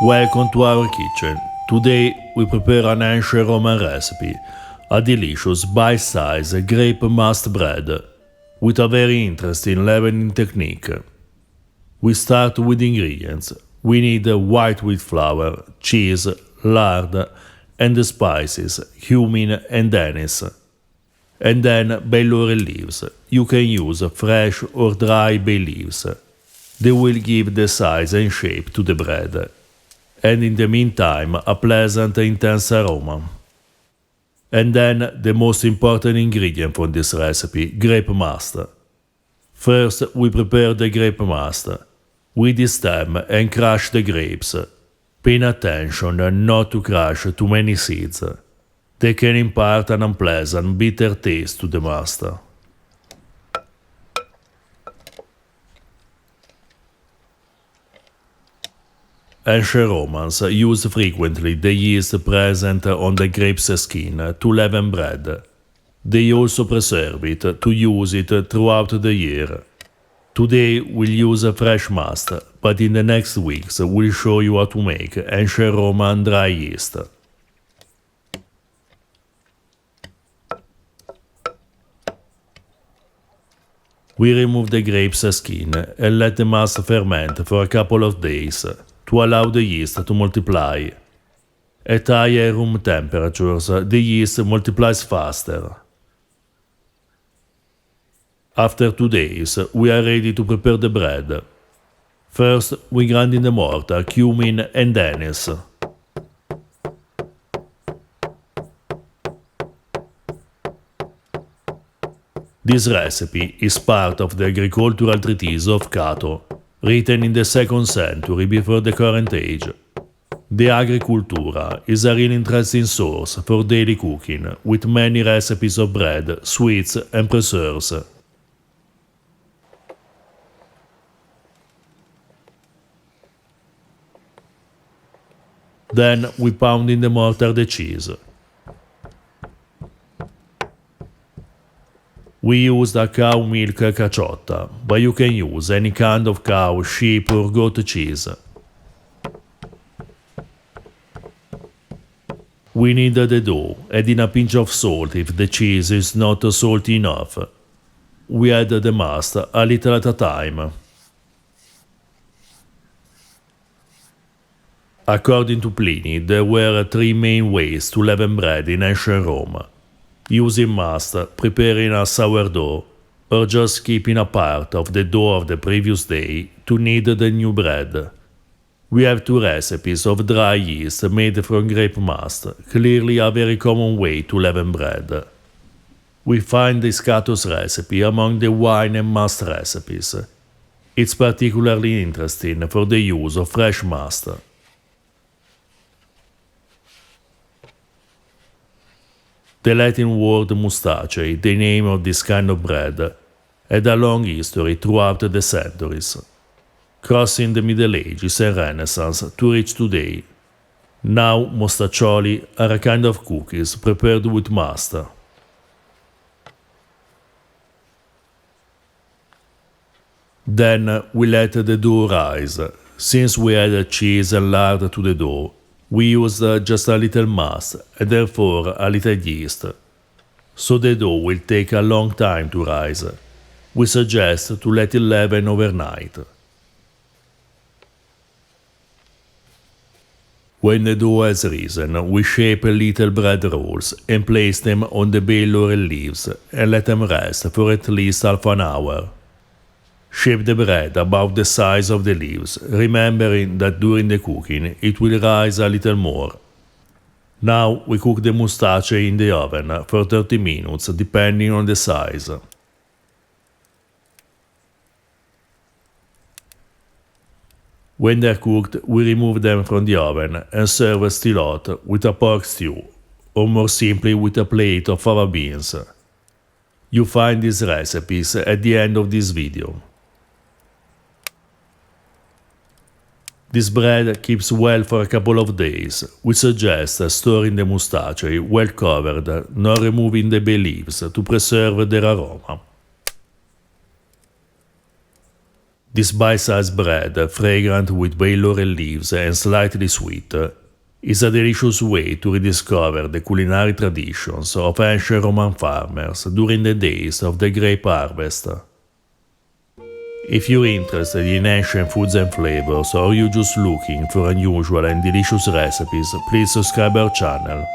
Welcome to our kitchen. Today we prepare an ancient Roman recipe, a delicious bite-sized grape must bread, with a very interesting leavening technique. We start with ingredients. We need white wheat flour, cheese, lard, and the spices, cumin and anise. And then bay laurel leaves. You can use fresh or dry bay leaves. They will give the size and shape to the bread. And in the meantime, a pleasant intense aroma. And then the most important ingredient for this recipe, grape must. First, we prepare the grape must. We destem and crush the grapes. Paying attention not to crush too many seeds. They can impart an unpleasant, bitter taste to the must. Ancient Romans used frequently the yeast present on the grape's skin to leaven bread. They also preserve it to use it throughout the year. Today we'll use fresh must, but in the next weeks we'll show you how to make ancient Roman dry yeast. We remove the grape's skin and let the must ferment for a couple of days to allow the yeast to multiply. At higher room temperatures, the yeast multiplies faster. After 2 days, we are ready to prepare the bread. First, we grind in the mortar cumin and anise. This recipe is part of the agricultural treatise of Cato, written in the 2nd century before the current age. De Agricultura is a really interesting source for daily cooking, with many recipes of bread, sweets, and preserves. Then we pound in the mortar the cheese. We used a cow milk caciotta, but you can use any kind of cow, sheep or goat cheese. We need the dough, adding a pinch of salt if the cheese is not salty enough. We add the must a little at a time. According to Pliny, there were 3 main ways to leaven bread in ancient Rome. Using must, preparing a sourdough, or just keeping a part of the dough of the previous day to knead the new bread. We have 2 recipes of dry yeast made from grape must, clearly a very common way to leaven bread. We find this Cato's recipe among the wine and must recipes. It's particularly interesting for the use of fresh must. The Latin word mustacei, the name of this kind of bread, had a long history throughout the centuries, crossing the Middle Ages and Renaissance to reach today. Now mostaccioli are a kind of cookies prepared with must. Then we let the dough rise. Since we add cheese and lard to the dough, we used just a little must and therefore a little yeast, so the dough will take a long time to rise. We suggest to let it leaven overnight. When the dough has risen, we shape little bread rolls and place them on the bay laurel leaves and let them rest for at least half an hour. Shape the bread about the size of the leaves, remembering that during the cooking it will rise a little more. Now we cook the mustacei in the oven for 30 minutes depending on the size. When they're cooked, we remove them from the oven and serve still hot with a pork stew, or more simply with a plate of fava beans. You find these recipes at the end of this video. This bread keeps well for a couple of days. We suggest storing the mustacei well covered, not removing the bay leaves to preserve their aroma. This bite-sized bread, fragrant with bay laurel leaves and slightly sweet, is a delicious way to rediscover the culinary traditions of ancient Roman farmers during the days of the grape harvest. If you're interested in ancient foods and flavors, or you're just looking for unusual and delicious recipes, please subscribe our channel.